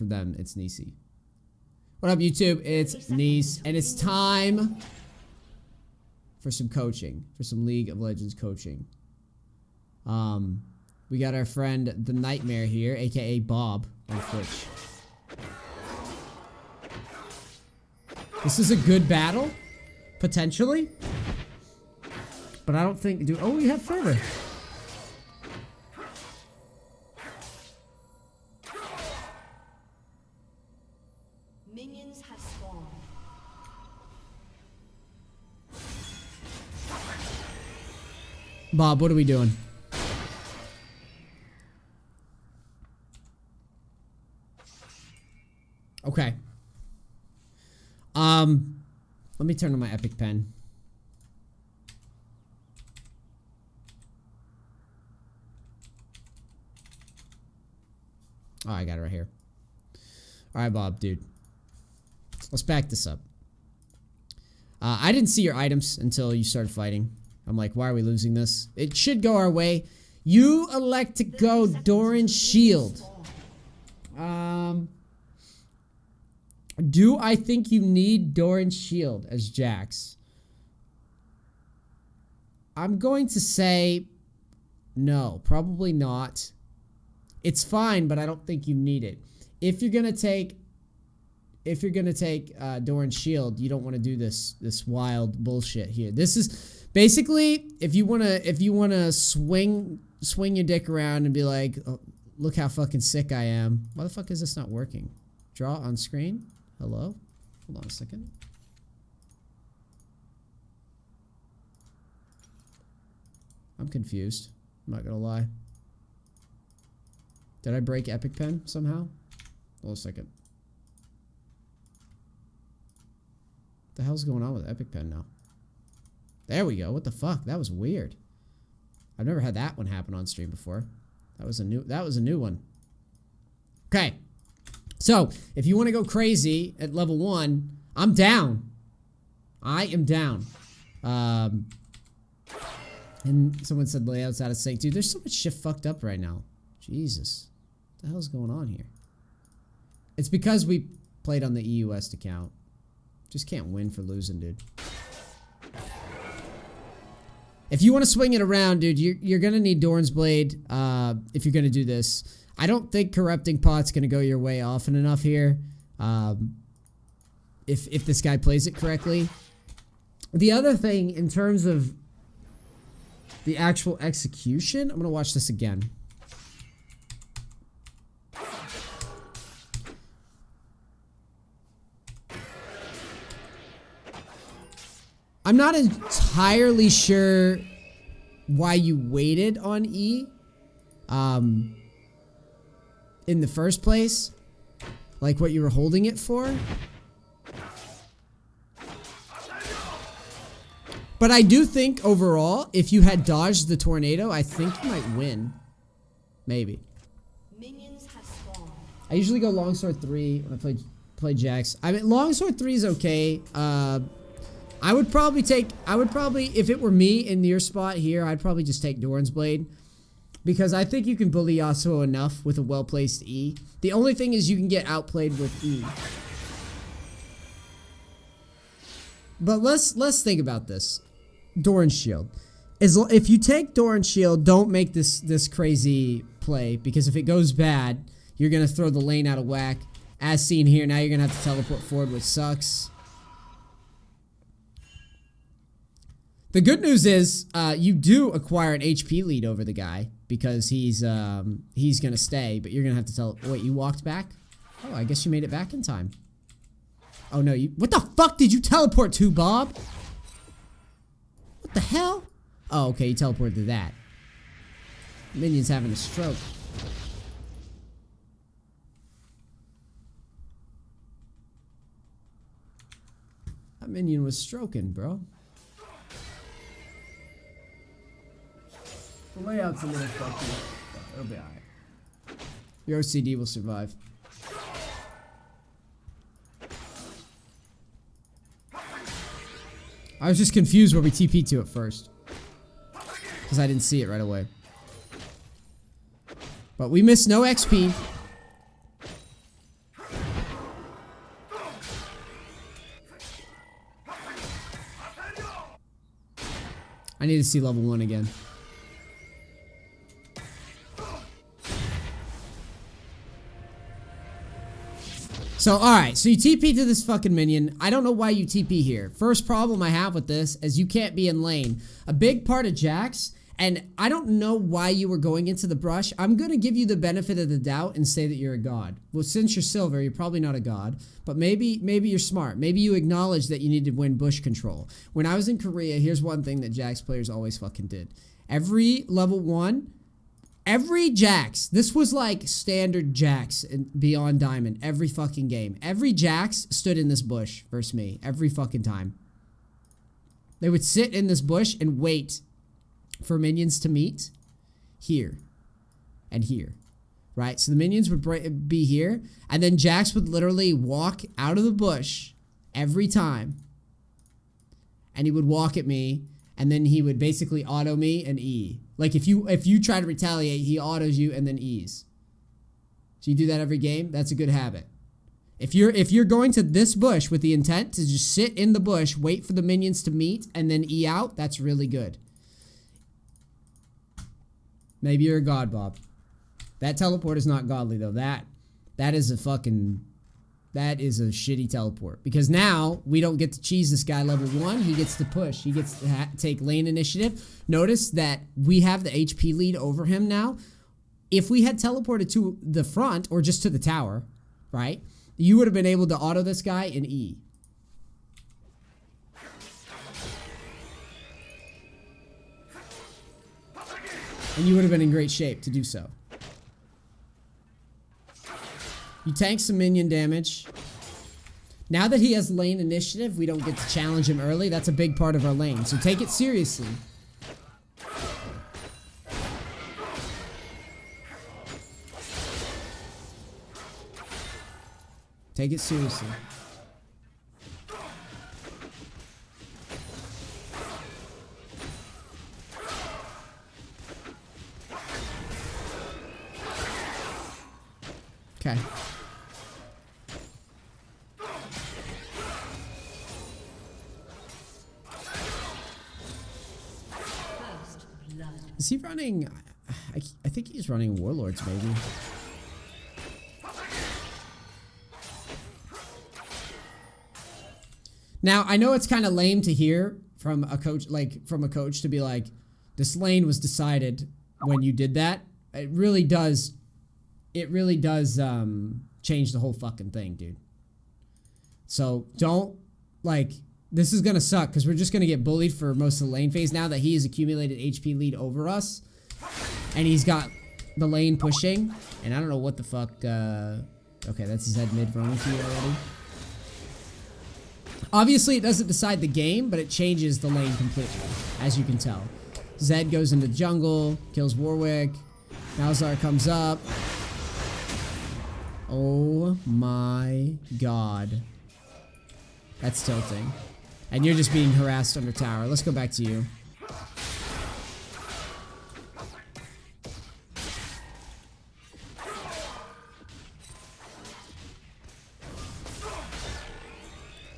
from them, it's Neace. What up, YouTube? It's Neace, and it's time for some coaching, for some League of Legends coaching. We got our friend the Nightmare here, aka Bob, on Twitch. This is a good battle, potentially, but I don't think. Oh, we have Fervor. Minions have spawned. Bob, what are we doing? Okay. Let me turn on my epic pen. Oh, I got it right here. All right, Bob, dude. Let's back this up. I didn't see your items until you started fighting. I'm like, why are we losing this? It should go our way. You elect to go Doran's Shield. Do I think you need Doran's Shield as Jax? I'm going to say no, probably not. It's fine, but I don't think you need it. If you're gonna take Doran's Shield, you don't want to do this wild bullshit here. This is basically if you wanna swing your dick around and be like, oh, look how fucking sick I am. Why the fuck is this not working? Draw on screen. Hello? Hold on a second. I'm confused. I'm not gonna lie. Did I break Epic Pen somehow? Hold a second. What the hell's going on with Epic Pen now? There we go. What the fuck? That was weird. I've never had that one happen on stream before. That was a new one. Okay. So, if you want to go crazy at level 1, I'm down. I am down. And someone said layout's out of sync. Dude, there's so much shit fucked up right now. Jesus. What the hell's going on here? It's because we played on the EU West account. Just can't win for losing, dude. If you want to swing it around, dude, you're going to need Doran's Blade if you're going to do this. I don't think Corrupting Pot's going to go your way often enough here. If this guy plays it correctly. The other thing, in terms of the actual execution, I'm going to watch this again. I'm not entirely sure why you waited on E in the first place, like what you were holding it for. But I do think overall, if you had dodged the tornado, I think you might win. Maybe. Minions have spawned. I usually go longsword 3 when I play Jax. I mean, longsword 3 is okay. I would probably, if it were me in your spot here, I'd probably just take Doran's Blade. Because I think you can bully Yasuo enough with a well-placed E. The only thing is you can get outplayed with E. But let's think about this. Doran's Shield. If you take Doran's Shield, don't make this crazy play. Because if it goes bad, you're going to throw the lane out of whack. As seen here, now you're going to have to teleport forward, which sucks. The good news is you do acquire an HP lead over the guy because he's gonna stay, but you're gonna have to tell. Wait, you walked back? Oh, I guess you made it back in time. Oh no, what the fuck did you teleport to, Bob? What the hell? Oh, okay, you teleported to that. Minion's having a stroke. That minion was stroking, bro. The layout's a little funky, but it'll be alright. Your OCD will survive. I was just confused where we TP'd to at first. Because I didn't see it right away. But we missed no XP. I need to see level 1 again. So, alright, so you TP to this fucking minion. I don't know why you TP here. First problem I have with this is you can't be in lane. A big part of Jax, and I don't know why you were going into the brush. I'm going to give you the benefit of the doubt and say that you're a god. Well, since you're silver, you're probably not a god, but maybe you're smart. Maybe you acknowledge that you need to win bush control. When I was in Korea, here's one thing that Jax players always fucking did. Every level 1... Every Jax, this was like standard Jax beyond Diamond, every fucking game. Every Jax stood in this bush versus me, every fucking time. They would sit in this bush and wait for minions to meet here and here, right? So the minions would be here, and then Jax would literally walk out of the bush every time, and he would walk at me, and then he would basically auto me and E. Like if you try to retaliate, he autos you and then E's. So you do that every game. That's a good habit. If you're going to this bush with the intent to just sit in the bush, wait for the minions to meet, and then E out, that's really good. Maybe you're a god, Bob. That teleport is not godly though. That is a shitty teleport. Because now, we don't get to cheese this guy level 1. He gets to push. He gets to take lane initiative. Notice that we have the HP lead over him now. If we had teleported to the front, or just to the tower, right? You would have been able to auto this guy in E. And you would have been in great shape to do so. You tank some minion damage. Now that he has lane initiative, we don't get to challenge him early. That's a big part of our lane. So take it seriously. Take it seriously. Okay. Is he running? I think he's running Warlords, maybe. Now, I know it's kind of lame to hear from a coach, to be like, this lane was decided when you did that. It really does change the whole fucking thing, dude. So don't, this is gonna suck because we're just gonna get bullied for most of the lane phase now that he has accumulated HP lead over us, and he's got the lane pushing, and I don't know what the fuck. Okay, that's Zed mid wrong with you already. Obviously, it doesn't decide the game, but it changes the lane completely, as you can tell. Zed goes into jungle, kills Warwick. Malzahar comes up. Oh my god. That's tilting. And you're just being harassed under tower. Let's go back to you.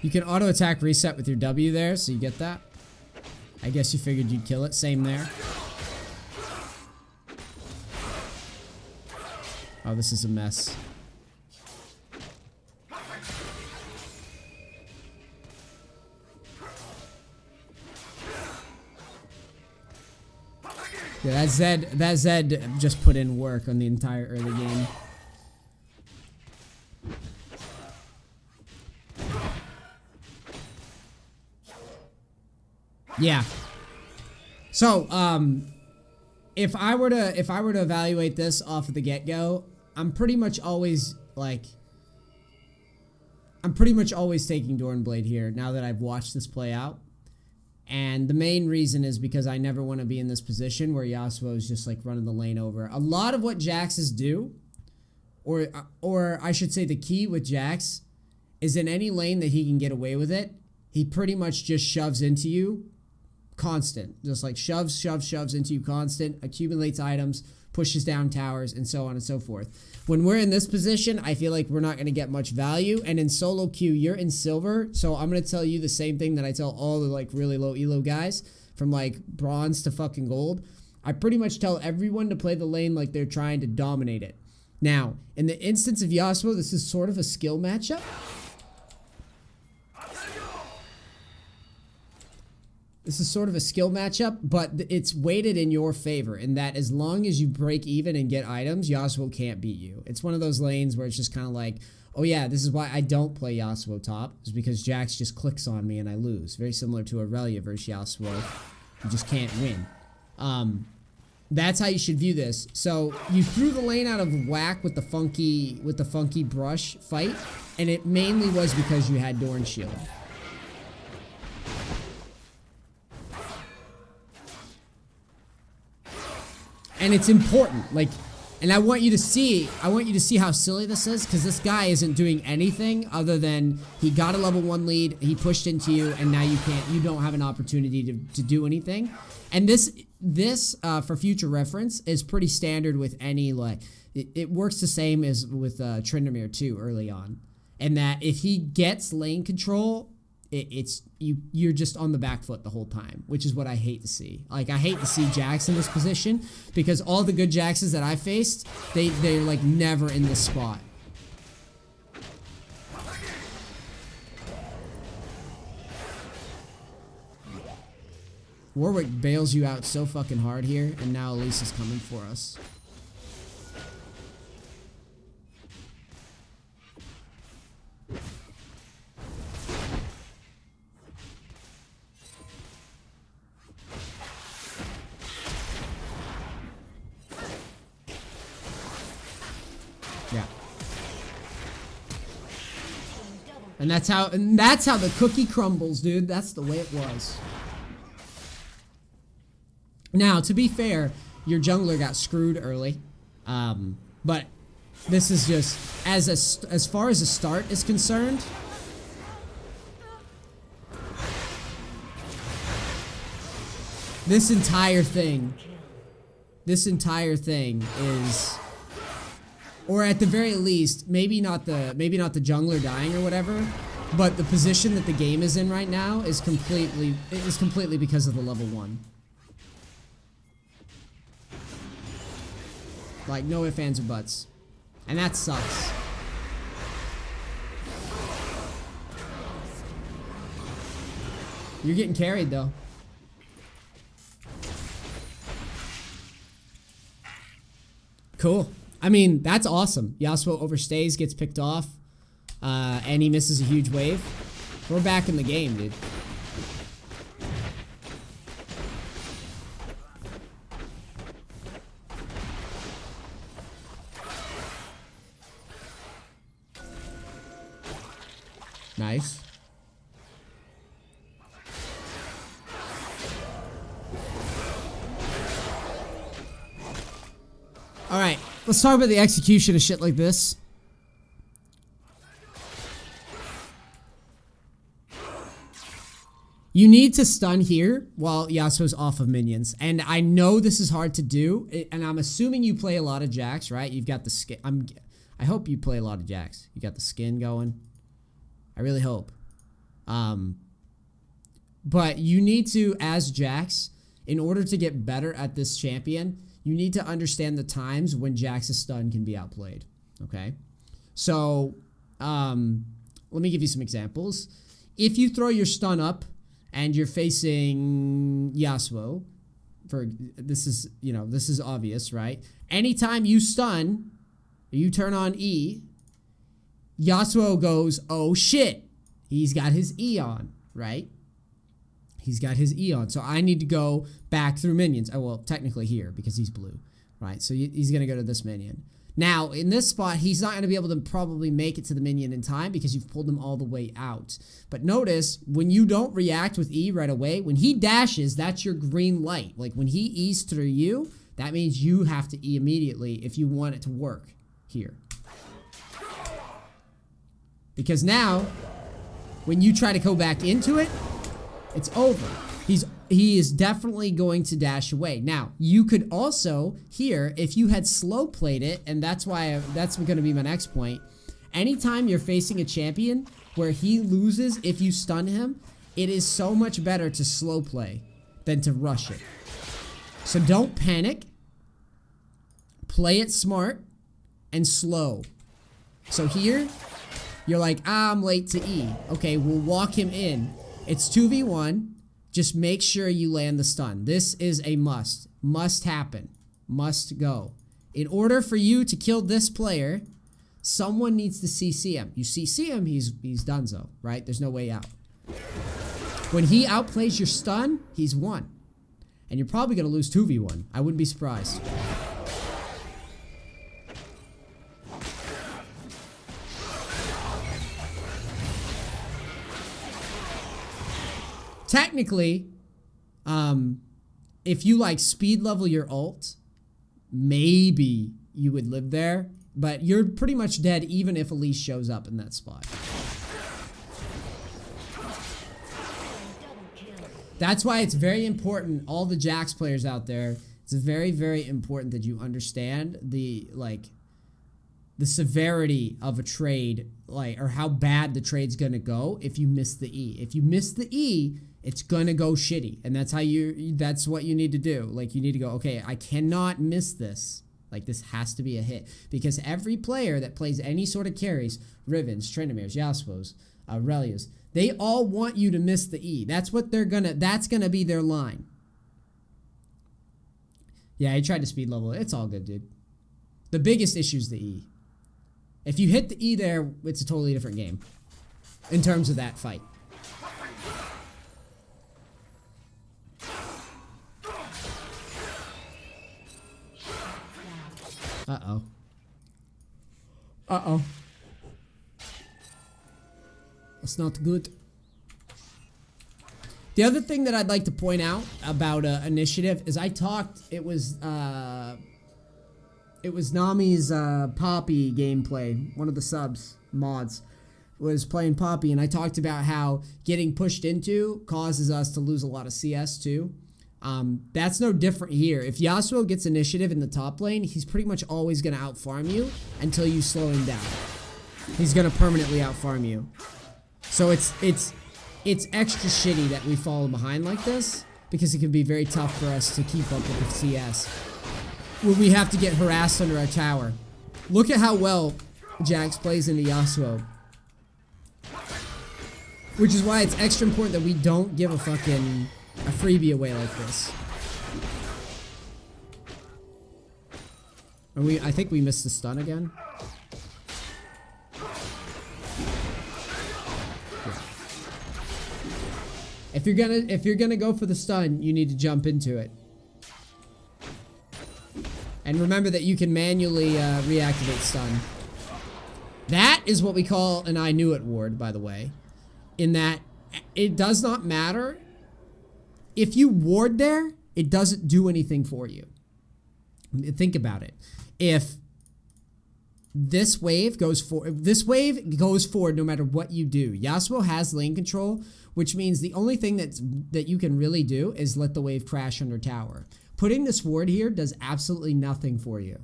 You can auto attack reset with your W there, so you get that. I guess you figured you'd kill it. Same there. Oh, this is a mess. Yeah, that Zed just put in work on the entire early game. Yeah. So, if I were to evaluate this off of the get-go, I'm pretty much always taking Dornblade here now that I've watched this play out. And the main reason is because I never want to be in this position where Yasuo is just running the lane over. A lot of what Jaxes do, or I should say the key with Jax, is in any lane that he can get away with it, he pretty much just shoves into you constant. Just shoves into you constant, accumulates items, pushes down towers, and so on and so forth. When we're in this position, I feel like we're not going to get much value. And in solo queue, you're in silver, so I'm going to tell you the same thing that I tell all the really low elo guys. from like bronze to fucking gold, I pretty much tell everyone to play the lane like they're trying to dominate it. Now, in the instance of Yasuo, this is sort of a skill matchup. This is sort of a skill matchup, but it's weighted in your favor in that as long as you break even and get items, Yasuo can't beat you. It's one of those lanes where it's just kind of like, oh yeah, this is why I don't play Yasuo top, is because Jax just clicks on me and I lose. Very similar to Aurelia versus Yasuo. You just can't win. That's how you should view this. So you threw the lane out of whack with the funky brush fight, and it mainly was because you had Dorn Shield. And it's important, like, and I want you to see how silly this is, because this guy isn't doing anything other than he got a level 1 lead, he pushed into you, and now you don't have an opportunity to do anything. And this for future reference is pretty standard with any, like, it works the same as with Tryndamere too early on, and that if he gets lane control, you're just on the back foot the whole time, which is what I hate to see. Like, I hate to see Jax in this position, because all the good Jaxes that I faced, they're like never in this spot. Warwick bails you out so fucking hard here, and now Elise is coming for us. Yeah. And that's how the cookie crumbles, dude. That's the way it was. Now, to be fair, your jungler got screwed early. But this is just as far as the start is concerned. This entire thing is, or at the very least, maybe not the jungler dying or whatever, but the position that the game is in right now is completely because of the level 1. Like, no ifs, ands, or buts. And that sucks. You're getting carried, though. Cool. I mean, that's awesome. Yasuo overstays, gets picked off, and he misses a huge wave. We're back in the game, dude. Nice. All right, let's talk about the execution of shit like this. You need to stun here while Yasuo's off of minions. And I know this is hard to do, and I'm assuming you play a lot of Jax, right? You've got the skin. I hope you play a lot of Jax. You got the skin going. I really hope. But you need to, as Jax, in order to get better at this champion, you need to understand the times when Jax's stun can be outplayed. Okay? So, let me give you some examples. If you throw your stun up and you're facing Yasuo, this is obvious, right? Anytime you stun, you turn on E, Yasuo goes, oh shit, he's got his E on, right? He's got his E on, so I need to go back through minions. Oh, well, technically here, because he's blue, right? So he's going to go to this minion. Now, in this spot, he's not going to be able to probably make it to the minion in time because you've pulled him all the way out. But notice, when you don't react with E right away, when he dashes, that's your green light. Like, when he E's through you, that means you have to E immediately if you want it to work here. Because now, when you try to go back into it, it's over. He is definitely going to dash away. Now, you could also, here, if you had slow played it, and that's going to be my next point, anytime you're facing a champion where he loses if you stun him, it is so much better to slow play. than to rush it. So don't panic. Play it smart and slow. So here, you're like, I'm late to E. Okay, we'll walk him in. It's 2v1. Just make sure you land the stun. This is a must. Must happen. Must go. In order for you to kill this player, someone needs to CC him. You CC him, he's donezo, right? There's no way out. When he outplays your stun, he's won. And you're probably going to lose 2v1. I wouldn't be surprised. Technically, if you like speed level your ult, maybe you would live there, but you're pretty much dead even if Elise shows up in that spot. That's why it's very important, all the Jax players out there, it's very, very important that you understand the severity of a trade, or how bad the trade's gonna go if you miss the E. If you miss the E, it's gonna go shitty, and that's what you need to do. Like, you need to go, okay, I cannot miss this. Like, this has to be a hit, because every player that plays any sort of carries, Rivens, Tryndamirs, Yasuos, Aurelius, they all want you to miss the E. That's gonna be their line. Yeah, he tried to speed level it. It's all good, dude. The biggest issue is the E. If you hit the E there, it's a totally different game in terms of that fight. Uh-oh. Uh-oh. That's not good. The other thing that I'd like to point out about initiative is it was Nami's Poppy gameplay. One of the subs, mods, was playing Poppy, and I talked about how getting pushed into causes us to lose a lot of CS too. That's no different here. If Yasuo gets initiative in the top lane, he's pretty much always going to outfarm you until you slow him down. He's going to permanently outfarm you. So it's extra shitty that we fall behind like this, because it can be very tough for us to keep up with the CS when we have to get harassed under our tower. Look at how well Jax plays into Yasuo. Which is why it's extra important that we don't give a freebie away like this. And I think we missed the stun again. Yeah. If you're gonna go for the stun, you need to jump into it. And remember that you can manually reactivate stun. That is what we call an I knew it ward, by the way. In that, it does not matter. If you ward there, it doesn't do anything for you. Think about it. If this wave goes forward no matter what you do. Yasuo has lane control, which means the only thing that you can really do is let the wave crash under tower. Putting this ward here does absolutely nothing for you.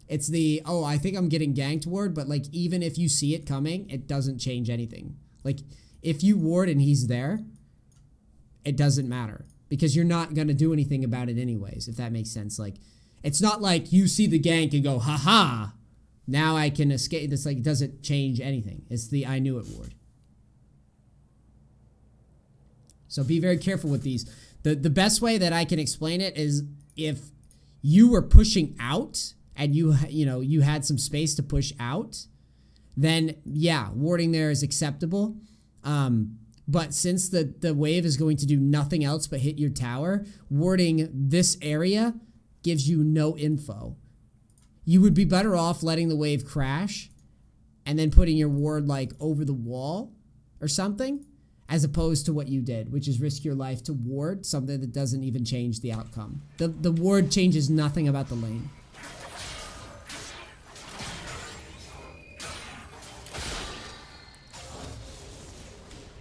It's the, oh, I think I'm getting ganked ward, but like, even if you see it coming, it doesn't change anything. Like, if you ward and he's there, it doesn't matter, because you're not going to do anything about it anyways, if that makes sense. Like, it's not like you see the gank and go, haha, now I can escape. It's like, it doesn't change anything. It's the I knew it ward. So be very careful with these. The best way that I can explain it is, if you were pushing out and you had some space to push out, then yeah, warding there is acceptable. But since the wave is going to do nothing else but hit your tower, warding this area gives you no info. You would be better off letting the wave crash and then putting your ward like over the wall or something, as opposed to what you did, which is risk your life to ward something that doesn't even change the outcome. The ward changes nothing about the lane.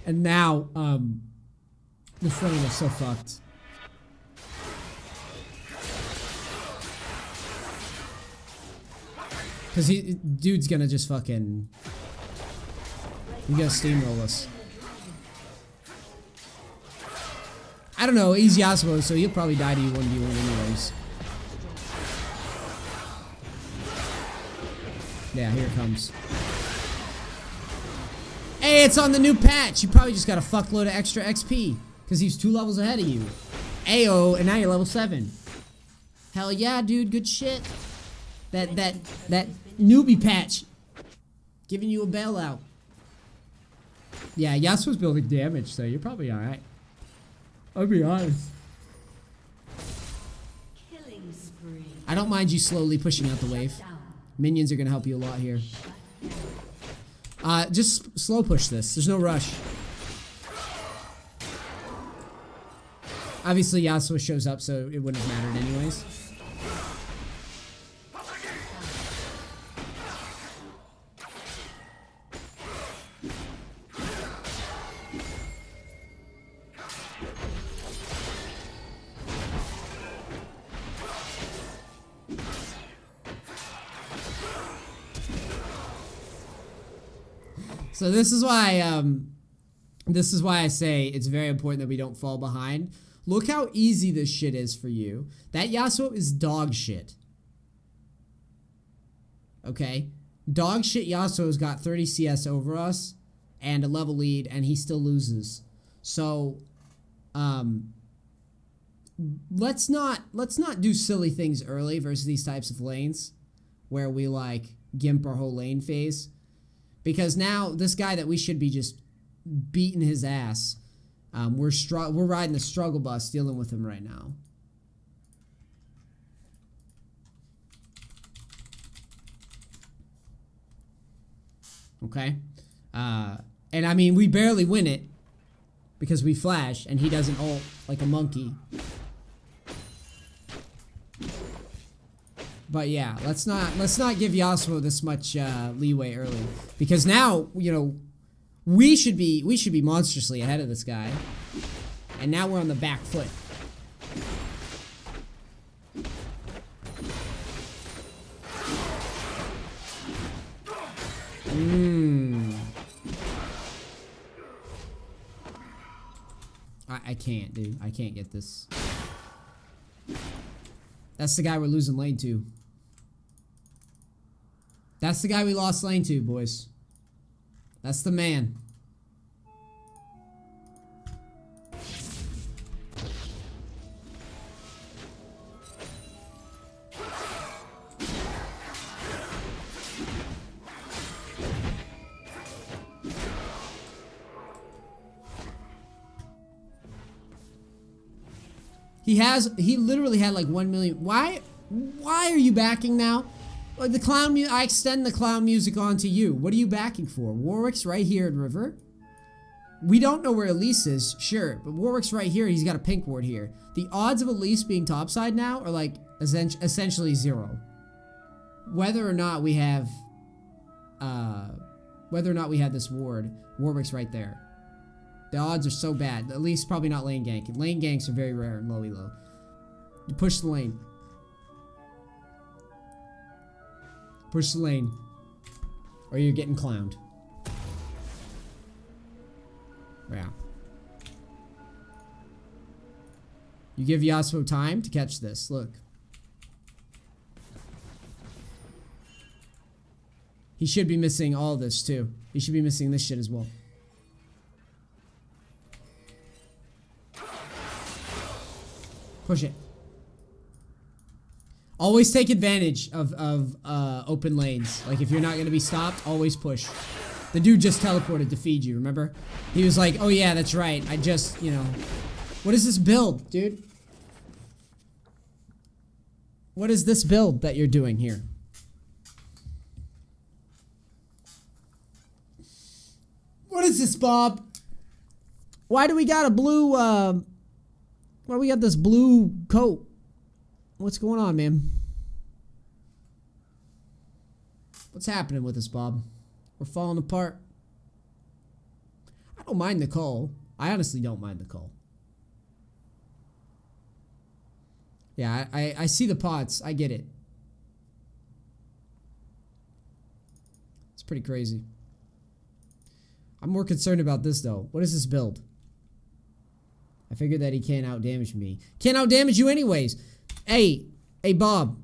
And now, the frame is so fucked. Because dude's gonna just fucking... He's gonna steamroll us. I don't know. He's Yasuo, so he'll probably die to you 1v1 anyways. Yeah, here it comes. Hey, it's on the new patch. You probably just got a fuckload of extra XP because he's 2 levels ahead of you. Ayo, and now you're level 7. Hell yeah, dude. Good shit. That newbie patch giving you a bailout. Yeah, Yasuo's building damage, so you're probably alright. I'll be honest. Killing spree. I don't mind you slowly pushing out the wave. Minions are gonna help you a lot here. Just slow push this. There's no rush. Obviously, Yasuo shows up, so it wouldn't have mattered anyways. So this is why I say it's very important that we don't fall behind. Look how easy this shit is for you. That Yasuo is dog shit. Okay? Dog shit Yasuo's got 30 CS over us and a level lead, and he still loses. So let's not do silly things early versus these types of lanes where we like gimp our whole lane phase. Because now this guy that we should be just beating his ass, we're riding the struggle bus dealing with him right now. Okay? And I mean, we barely win it because we flash and he doesn't ult like a monkey. But yeah, let's not give Yasuo this much leeway early, because now, you know, we should be monstrously ahead of this guy, and now we're on the back foot. I can't, dude. I can't get this. That's the guy we're losing lane to. That's the guy we lost lane to, boys. That's the man. He literally had like 1 million. Why are you backing now? Like the clown I extend the clown music onto you. What are you backing for? Warwick's right here at River. We don't know where Elise is, sure, but Warwick's right here. He's got a pink ward here. The odds of Elise being topside now are like essentially 0. Whether or not we have this ward, Warwick's right there. The odds are so bad. Elise probably not lane ganking. Lane ganks are very rare in low elo. You push the lane. Push the lane, or you're getting clowned. Yeah. You give Yasuo time to catch this. Look. He should be missing all this too. He should be missing this shit as well. Push it. Always take advantage of open lanes. Like, if you're not going to be stopped, always push. The dude just teleported to feed you, remember? He was like, oh yeah, that's right. I just, you know. What is this build, dude? What is this build that you're doing here? What is this, Bob? Why do we got a blue, why do we got this blue coat? What's going on, man? What's happening with us, Bob? We're falling apart. I don't mind the call. I honestly don't mind the call. Yeah, I see the pots. I get it. It's pretty crazy. I'm more concerned about this, though. What is this build? figured that he can't outdamage me. Can't outdamage you anyways. Hey, Bob.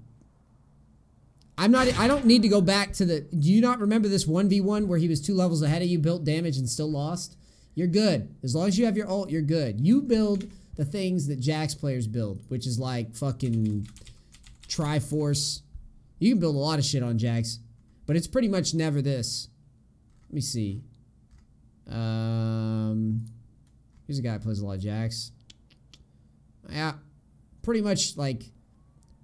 I don't need to go back to the... Do you not remember this 1v1 where he was 2 levels ahead of you, built damage, and still lost? You're good. As long as you have your ult, you're good. You build the things that Jax players build, which is like fucking Triforce. You can build a lot of shit on Jax, but it's pretty much never this. Let me see. Here's a guy that plays a lot of Jax. Yeah, pretty much like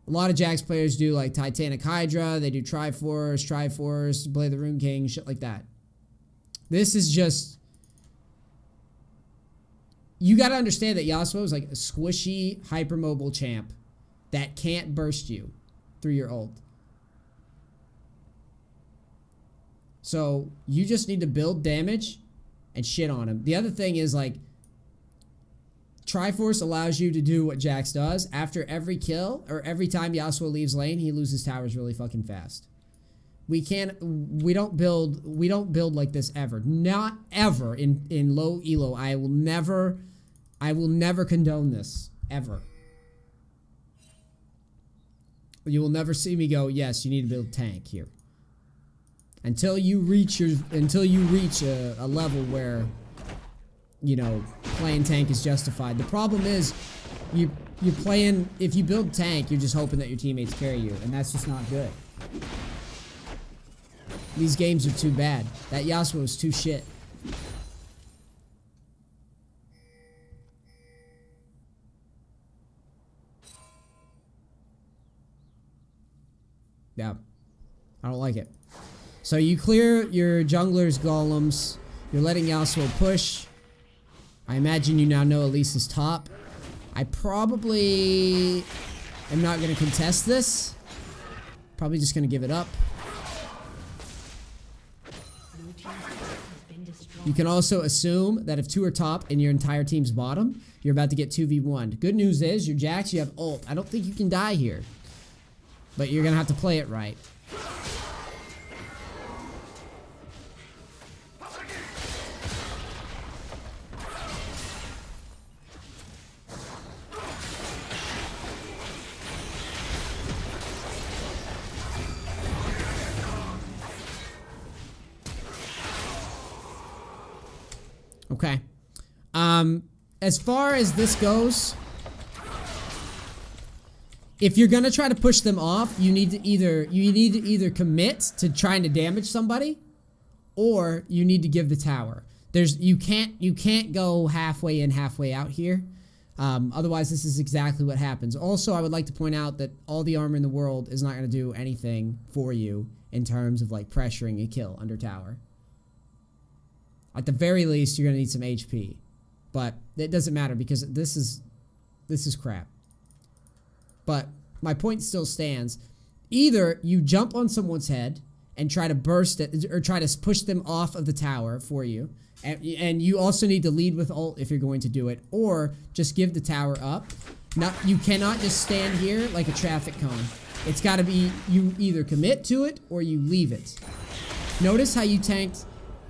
a lot of Jax players do like Titanic Hydra. They do Triforce, Blade of the Rune King, shit like that. This is just... You gotta understand that Yasuo is like a squishy, hypermobile champ that can't burst you through your ult. So you just need to build damage and shit on him. The other thing is like Triforce allows you to do what Jax does. After every kill or every time Yasuo leaves lane, he loses towers really fucking fast. We don't build like this ever. Not ever in low elo. I will never condone this ever. You will never see me go, yes, you need to build tank here. Until you reach a level where, you know, playing tank is justified. The problem is you're playing, if you build tank, you're just hoping that your teammates carry you, and that's just not good. These games are too bad. That Yasuo is too shit. Yeah. I don't like it. So you clear your jungler's golems. You're letting Yasuo push. I imagine you now know Elise is top. I probably am not going to contest this. Probably just going to give it up. You can also assume that if 2 are top and your entire team's bottom, you're about to get 2v1'd. Good news is, you're Jax, you have ult. I don't think you can die here. But you're going to have to play it right. Okay. As far as this goes, if you're gonna try to push them off, you need to either commit to trying to damage somebody, or you need to give the tower. You can't go halfway in, halfway out here. Otherwise, this is exactly what happens. Also, I would like to point out that all the armor in the world is not gonna do anything for you in terms of like pressuring a kill under tower. At the very least, you're gonna need some HP, but it doesn't matter because this is crap. But my point still stands. Either you jump on someone's head and try to burst it, or try to push them off of the tower for you, and you also need to lead with ult if you're going to do it, or just give the tower up. You cannot just stand here like a traffic cone. It's got to be you either commit to it or you leave it. Notice how you tanked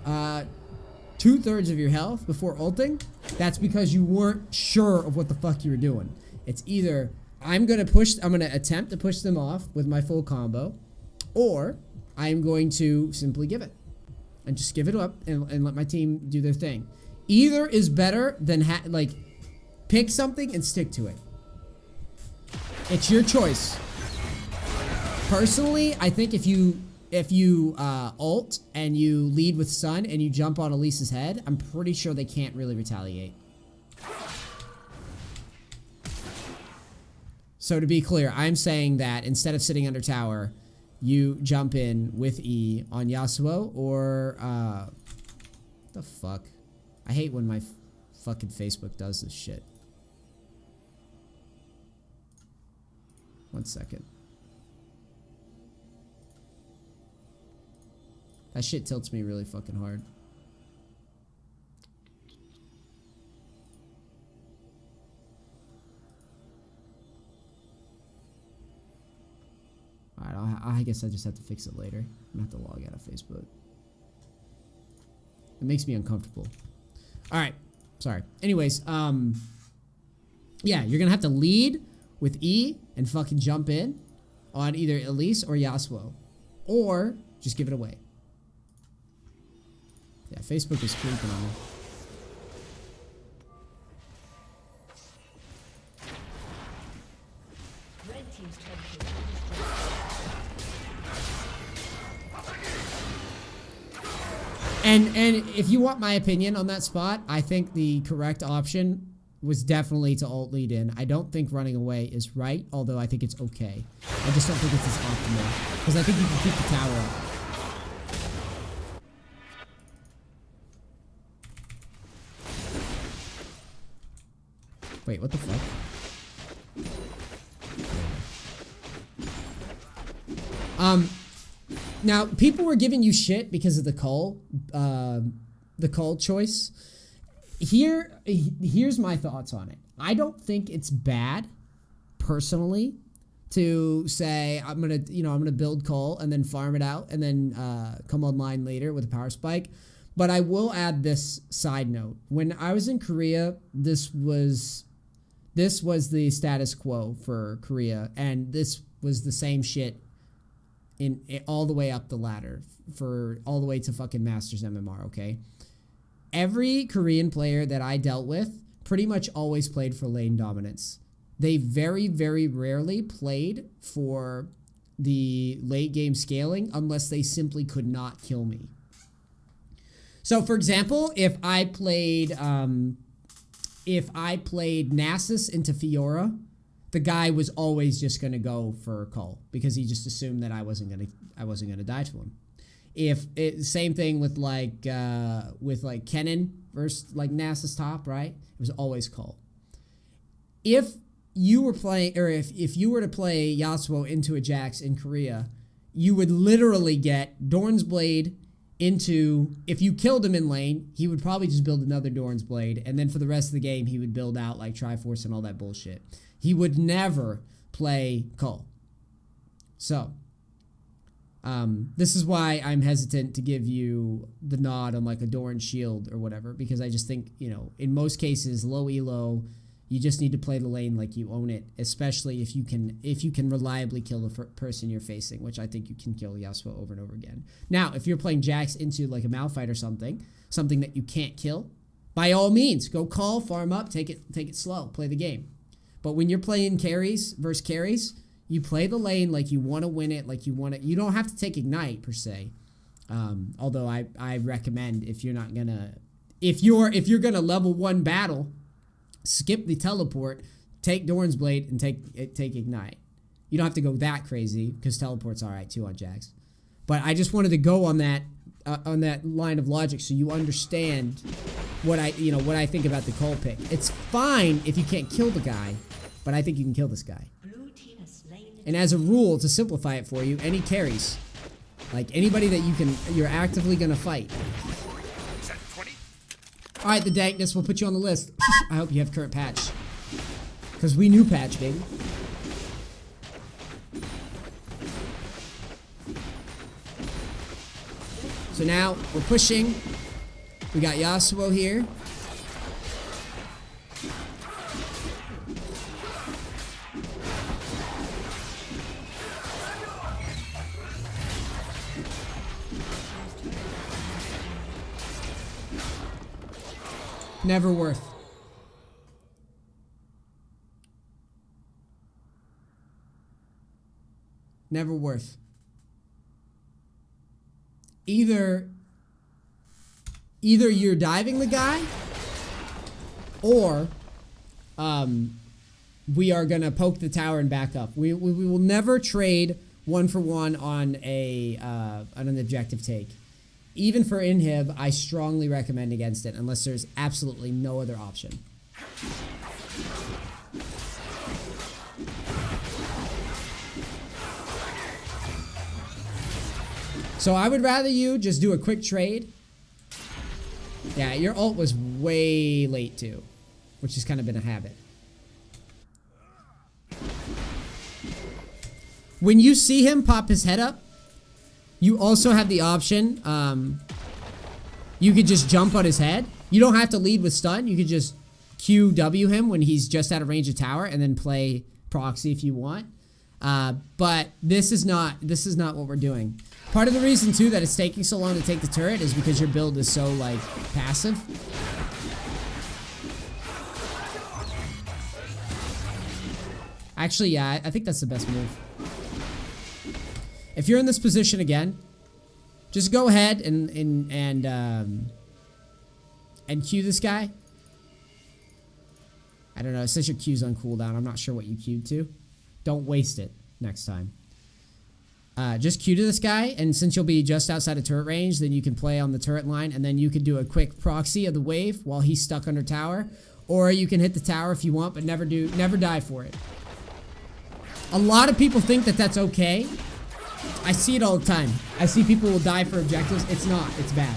2/3 of your health before ulting. That's because you weren't sure of what the fuck you were doing. It's either I'm gonna attempt to push them off with my full combo, or I'm going to simply give it and just give it up and let my team do their thing. Either is better than pick something and stick to it. It's your choice. Personally, I think if you ult and you lead with Sun and you jump on Elise's head, I'm pretty sure they can't really retaliate. So to be clear, I'm saying that instead of sitting under tower, you jump in with E on Yasuo or the fuck? I hate when my fucking Facebook does this shit. 1 second. That shit tilts me really fucking hard. Alright, I guess I just have to fix it later. I'm gonna have to log out of Facebook. It makes me uncomfortable. Alright, sorry. Anyways, Yeah, you're gonna have to lead with E and fucking jump in on either Elise or Yasuo. Or just give it away. Yeah, Facebook is creeping on me. Red team's turret has been destroyed. And if you want my opinion on that spot, I think the correct option was definitely to ult lead in. I don't think running away is right, although I think it's okay. I just don't think it's as optimal. Because I think you can keep the tower up. Wait, what the fuck? Now people were giving you shit because of the call choice. Here's my thoughts on it. I don't think it's bad, personally, to say I'm gonna build call and then farm it out and then come online later with a power spike. But I will add this side note. When I was in Korea, this was the status quo for Korea, and this was the same shit in all the way up the ladder for all the way to fucking Masters MMR, okay? Every Korean player that I dealt with pretty much always played for lane dominance. They very, very rarely played for the late game scaling unless they simply could not kill me. So, for example, if I played Nasus into Fiora, the guy was always just gonna go for a call because he just assumed that I wasn't gonna die to him. Same thing with like Kennen versus like Nasus top, right? It was always call. If you were playing, or if you were to play Yasuo into a Jax in Korea, you would literally get Dorn's Blade into, if you killed him in lane, he would probably just build another Dorn's Blade, and then for the rest of the game, he would build out like Triforce and all that bullshit. He would never play Cull. So, this is why I'm hesitant to give you the nod on like a Dorn shield or whatever, because I just think, in most cases, low elo, you just need to play the lane like you own it, especially if you can reliably kill the person you're facing, which I think you can kill Yasuo over and over again. Now, if you're playing Jax into like a Malphite or something that you can't kill, by all means, go call, farm up, take it slow, play the game. But when you're playing carries versus carries, you play the lane like you want to win it, you don't have to take Ignite per se. Although I recommend if you're gonna level 1 battle, skip the teleport, take Dorn's Blade, and take Ignite. You don't have to go that crazy because teleport's alright too on Jax. But I just wanted to go on that line of logic so you understand what I think about the call pick. It's fine if you can't kill the guy, but I think you can kill this guy. Blue team has slain the And as a rule, to simplify it for you, any carries, like anybody that you're actively gonna fight. All right, the dankness, we'll put you on the list. I hope you have current patch, because we knew patch, baby. So now we're pushing. We got Yasuo here. Never worth. Never worth. Either you're diving the guy, or we are gonna poke the tower and back up. We will never trade 1-for-1 on an objective take. Even for inhib, I strongly recommend against it unless there's absolutely no other option. So I would rather you just do a quick trade. Yeah, your ult was way late too, which has kind of been a habit. When you see him pop his head up, you also have the option, you could just jump on his head. You don't have to lead with stun. You could just QW him when he's just out of range of tower, and then play proxy if you want. But this is not what we're doing. Part of the reason too that it's taking so long to take the turret is because your build is so like passive. Actually, yeah, I think that's the best move. If you're in this position again, just go ahead and Q this guy. I don't know. It says your Q's on cooldown. I'm not sure what you queued to. Don't waste it next time. Just Q to this guy, and since you'll be just outside of turret range, then you can play on the turret line, and then you can do a quick proxy of the wave while he's stuck under tower, or you can hit the tower if you want, but never die for it. A lot of people think that that's okay. I see it all the time. I see people will die for objectives. It's not. It's bad.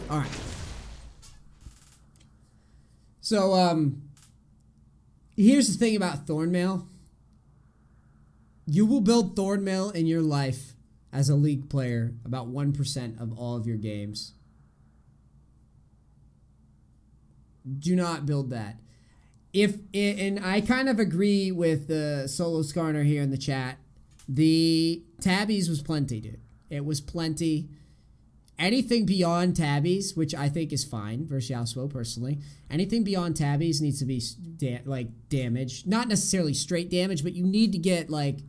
All right. So, here's the thing about Thornmail. You will build Thornmail in your life as a League player about 1% of all of your games. Do not build that. And I kind of agree with the Solo Skarner here in the chat. The Tabbies was plenty, dude. It was plenty. Anything beyond Tabbies, which I think is fine versus Yasuo personally, anything beyond Tabbies needs to be damage. Not necessarily straight damage, but you need to get like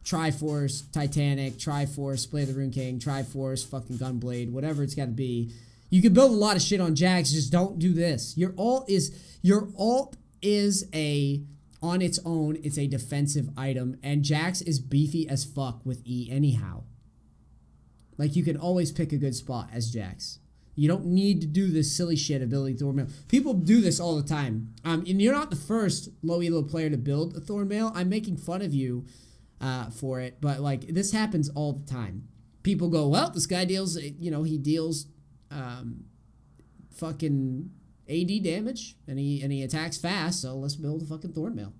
Triforce, Titanic, Triforce, Play the Rune King, Triforce, fucking Gunblade, whatever it's got to be. You can build a lot of shit on Jax, just don't do this. Your ult is on its own, it's a defensive item, and Jax is beefy as fuck with E anyhow. Like, you can always pick a good spot as Jax. You don't need to do this silly shit of building Thornmail. People do this all the time. And you're not the first low elo player to build a Thornmail. I'm making fun of you for it, but like, this happens all the time. People go, well, this guy deals, he deals fucking AD damage, and he attacks fast, so let's build a fucking Thornmail.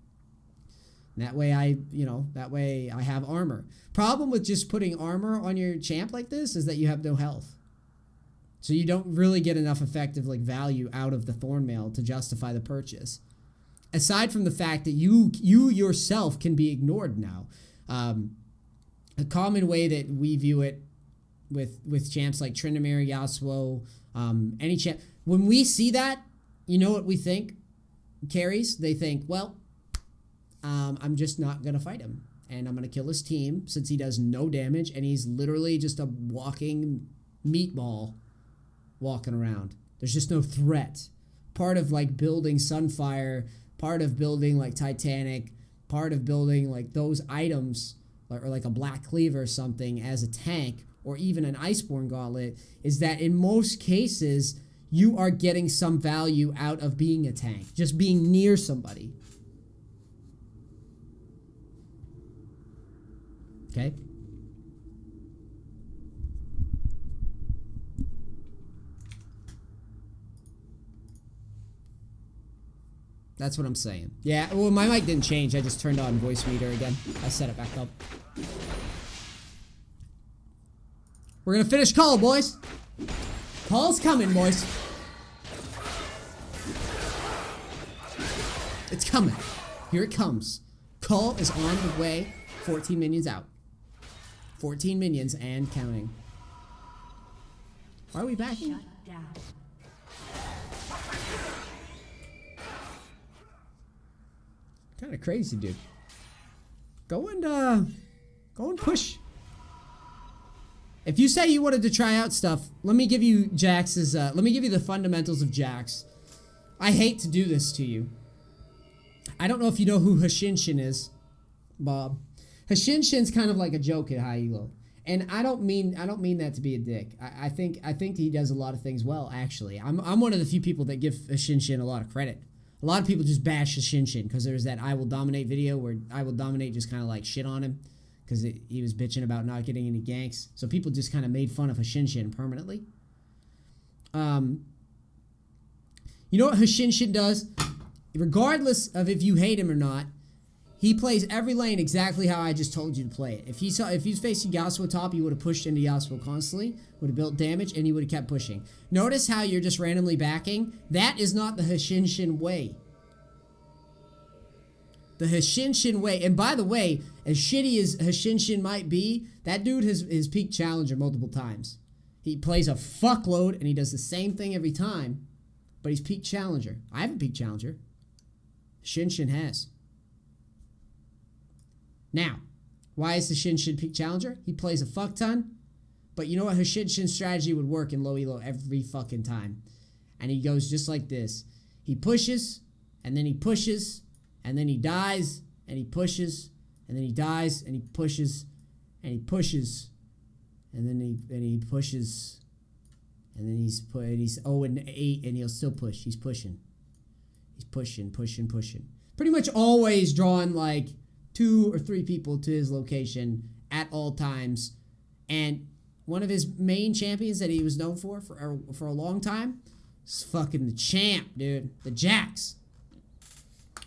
And that way I have armor. Problem with just putting armor on your champ like this is that you have no health. So you don't really get enough effective like value out of the Thornmail to justify the purchase. Aside from the fact that you yourself can be ignored now. A common way that we view it with champs like Tryndamere, Yasuo, any champ. When we see that, you know what we think? Carries, they think, well, I'm just not going to fight him. And I'm going to kill his team since he does no damage. And he's literally just a walking meatball walking around. There's just no threat. Part of like building Sunfire, part of building like Titanic, part of building like those items, or like a Black Cleaver or something as a tank, or even an Iceborne Gauntlet, is that in most cases, you are getting some value out of being a tank. Just being near somebody. Okay. That's what I'm saying. Yeah, well, my mic didn't change. I just turned on voice reader again. I set it back up. We're gonna finish call, boys. Call's coming, boys. It's coming. Here it comes. Cull is on the way. 14 minions out. 14 minions and counting. Why are we backing? Shut down. Kind of crazy, dude. Go and push. If you say you wanted to try out stuff, let me give you Jax's. Let me give you the fundamentals of Jax. I hate to do this to you. I don't know if you know who Hashinshin is, Bob. Hashinshin's kind of like a joke at high elo, and I don't mean that to be a dick. I think he does a lot of things well. Actually, I'm one of the few people that give Hashinshin a lot of credit. A lot of people just bash Hashinshin because there's that "I will dominate" video where "I will dominate" just kind of like shit on him because he was bitching about not getting any ganks. So people just kind of made fun of Hashinshin permanently. You know what Hashinshin does? Regardless of if you hate him or not, he plays every lane exactly how I just told you to play it. If he's facing Yasuo top, he would have pushed into Yasuo constantly, would have built damage, and he would have kept pushing. Notice how you're just randomly backing? That is not the Hashinshin way. The Hashinshin way, and by the way, as shitty as Hashinshin might be, that dude has peaked Challenger multiple times. He plays a fuckload, and he does the same thing every time, but he's peaked Challenger. I haven't peaked Challenger. Hashinshin has. Now, why is Hashinshin peak Challenger? He plays a fuck ton, but you know what? Hashinshin's strategy would work in low elo every fucking time. And he goes just like this. He pushes, and then he pushes, and then he dies, and he pushes, and then he dies, and he pushes, and he pushes, and then he pushes, and then he's 0-8, and he'll still push. He's pushing. He's pushing. Pretty much always drawing like 2 or 3 people to his location at all times. And one of his main champions that he was known for a long time is fucking the champ, dude. The Jax.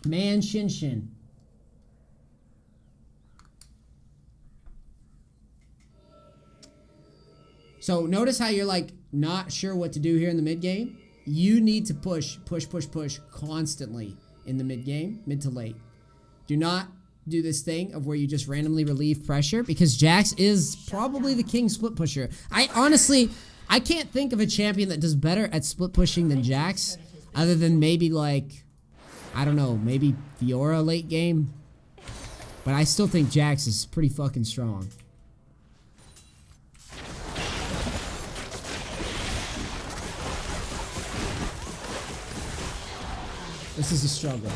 Man Shinshin. So notice how you're like not sure what to do here in the mid game. You need to push constantly in the mid game, mid to late. Do not do this thing of where you just randomly relieve pressure because Jax is probably the king split pusher. I can't think of a champion that does better at split pushing than Jax, other than maybe like, I don't know, maybe Fiora late game. But I still think Jax is pretty fucking strong. This is a struggle.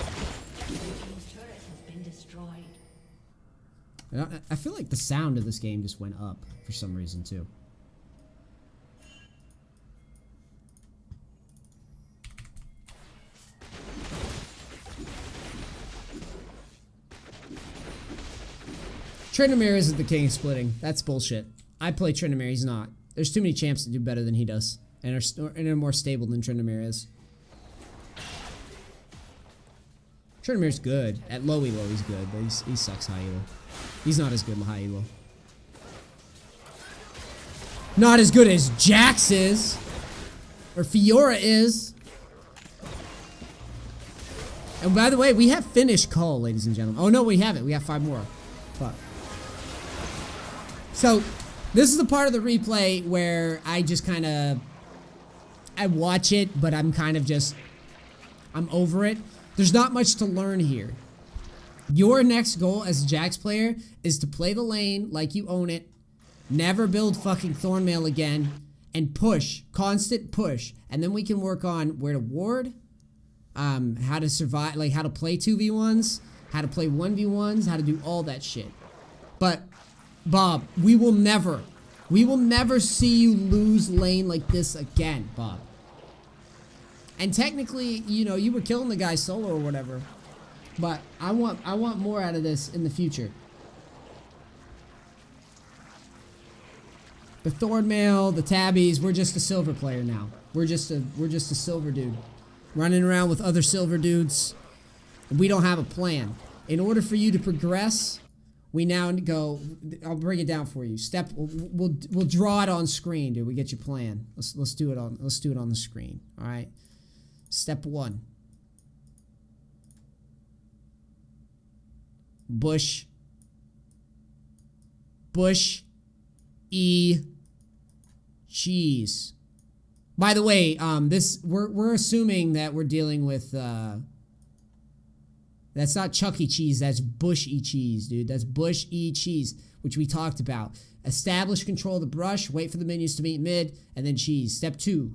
I feel like the sound of this game just went up for some reason too. Tryndamere isn't the king of splitting. That's bullshit. I play Tryndamere, he's not. There's too many champs that do better than he does and are more stable than Tryndamere is. Tryndamere's good. At low elo he's good, but he sucks high elo. He's not as good in high elo. Not as good as Jax is. Or Fiora is. And by the way, we have finished Cull, ladies and gentlemen. Oh no, we haven't. We have 5 more. Fuck. So, this is the part of the replay where I just kind of... I watch it, but I'm kind of just... I'm over it. There's not much to learn here. Your next goal as a Jax player is to play the lane like you own it, never build fucking Thornmail again, and push, constant push. And then we can work on where to ward, how to survive, like how to play 2v1s, how to play 1v1s, how to do all that shit. But, Bob, we will never see you lose lane like this again, Bob. And technically, you know, you were killing the guy solo or whatever. But I want more out of this in the future. The Thornmail, the Tabbies, we're just a silver player now. We're just a silver dude. Running around with other silver dudes. We don't have a plan. In order for you to progress, we now go, I'll break it down for you. We'll draw it on screen, dude. We get your plan. Let's do it on the screen. All right. Step 1. Bush. Bush. E. Cheese. By the way, we're assuming that we're dealing with that's not Chuck E. Cheese, that's Bush E. Cheese, dude. That's Bush E. Cheese, which we talked about. Establish control of the brush, wait for the minions to meet mid, and then cheese. Step 2.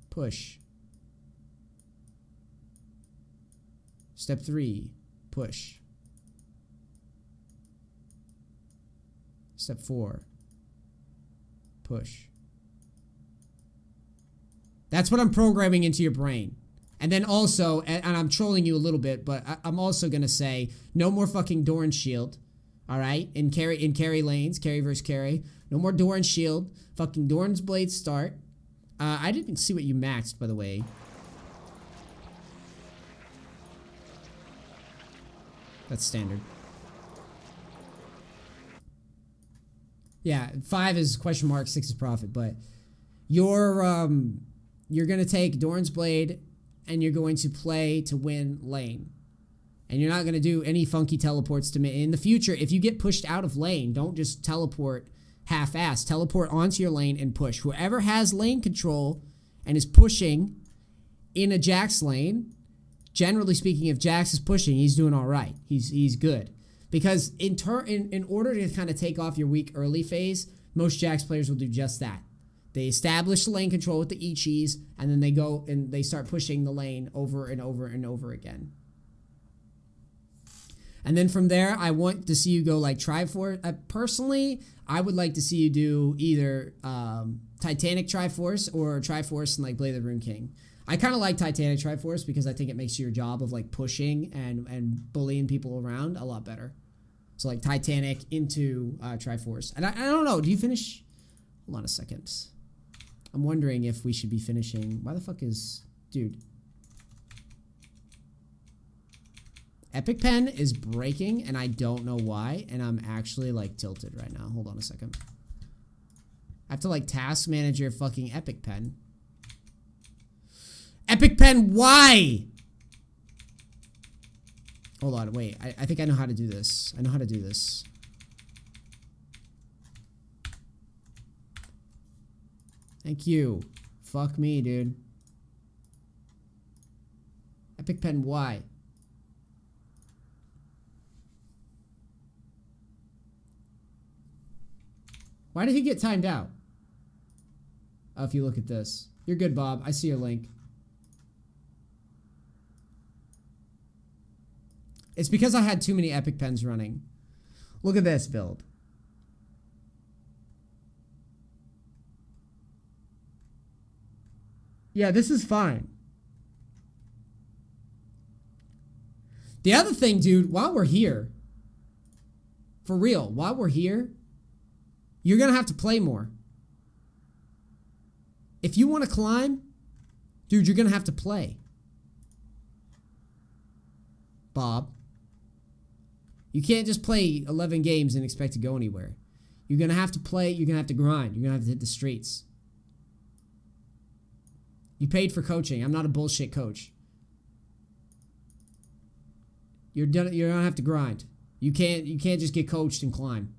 Push. Step 3. Push. Step 4. Push. That's what I'm programming into your brain. And then also, and I'm trolling you a little bit, but I'm also going to say, no more fucking Doran Shield. All right? In carry lanes, carry versus carry. No more Doran Shield. Fucking Doran's Blade start. I didn't see what you maxed, by the way. That's standard. Yeah, 5 is question mark, 6 is profit, but you're gonna take Doran's Blade and you're going to play to win lane. And you're not gonna do any funky teleports to me. In the future, if you get pushed out of lane, don't just teleport half-ass. Teleport onto your lane and push. Whoever has lane control and is pushing in a Jax lane, generally speaking, if Jax is pushing, he's doing all right. He's good. Because in order to kind of take off your weak early phase, most Jax players will do just that. They establish the lane control with the E-cheese, and then they go and they start pushing the lane over and over and over again. And then from there, I want to see you go like Triforce. Personally, I would like to see you do either Titanic Triforce or Triforce and like Blade of the Rune King. I kind of like Titanic Triforce because I think it makes your job of like pushing and bullying people around a lot better. So like Titanic into Triforce. And I don't know, do you finish? Hold on a second. I'm wondering if we should be finishing. Why the fuck is... Dude. Epic Pen is breaking and I don't know why. And I'm actually like tilted right now. Hold on a second. I have to like task manage your fucking Epic Pen. Epic Pen, why? Hold on, wait. I think I know how to do this. I know how to do this. Thank you. Fuck me, dude. Epic Pen, why? Why did he get timed out? Oh, if you look at this. You're good, Bob. I see your link. It's because I had too many Epic Pens running. Look at this build. Yeah, this is fine. The other thing, dude, while we're here, for real, while we're here, you're going to have to play more. If you want to climb, dude, you're going to have to play. Bob. You can't just play 11 games and expect to go anywhere. You're going to have to play. You're going to have to grind. You're going to have to hit the streets. You paid for coaching. I'm not a bullshit coach. You're going to have to grind. You can't just get coached and climb.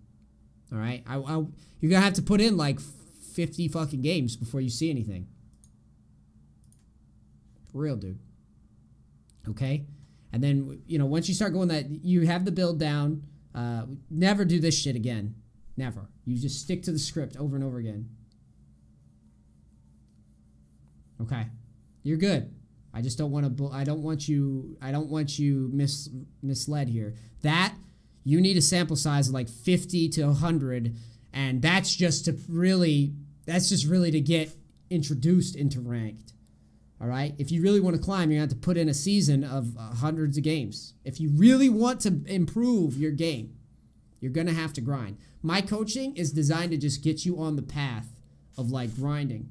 All right? You're going to have to put in like 50 fucking games before you see anything. For real, dude. Okay? And then, you know, once you start going that, you have the build down. Never do this shit again. Never. You just stick to the script over and over again. Okay. You're good. I just don't want to, I don't want you misled here. That, you need a sample size of like 50 to 100. And that's just to really get introduced into ranked. All right? If you really want to climb, you're going to have to put in a season of hundreds of games. If you really want to improve your game, you're going to have to grind. My coaching is designed to just get you on the path of like grinding.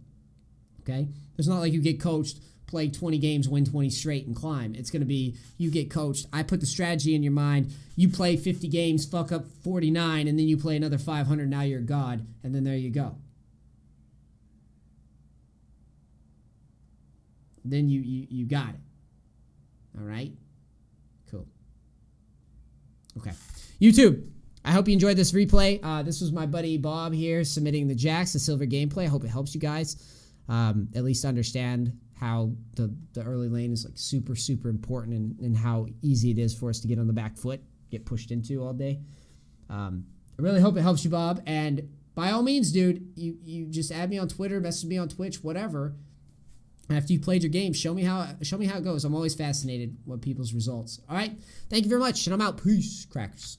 Okay? It's not like you get coached, play 20 games, win 20 straight, and climb. It's going to be you get coached. I put the strategy in your mind. You play 50 games, fuck up 49, and then you play another 500. Now you're a god, and then there you go. Then you got it. All right? Cool. Okay. YouTube, I hope you enjoyed this replay. This was my buddy Bob here submitting the Jax, the silver gameplay. I hope it helps you guys at least understand how the early lane is like super, super important and how easy it is for us to get on the back foot, get pushed into all day. I really hope it helps you, Bob. And by all means, dude, you just add me on Twitter, message me on Twitch, whatever. After you've played your game, show me how it goes. I'm always fascinated with people's results. All right. Thank you very much. And I'm out. Peace, crackers.